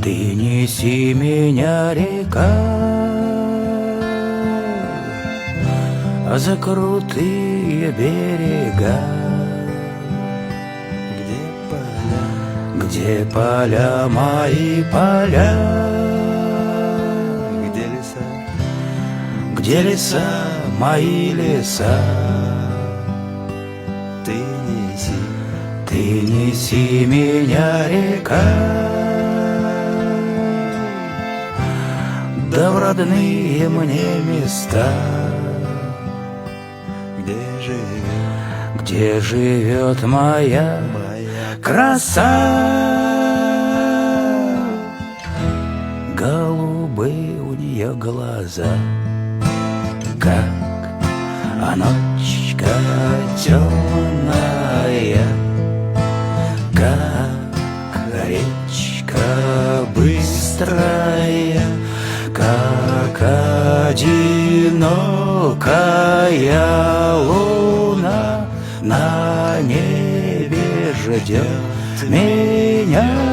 Ты неси меня, река, за крутые берега, где поля мои поля, где леса мои леса. Ты неси меня, река, да в родные мне места, где живет моя краса. Голубые у нее глаза, как ночка темная, как речка быстрая, как одинокая луна на небе ждет меня.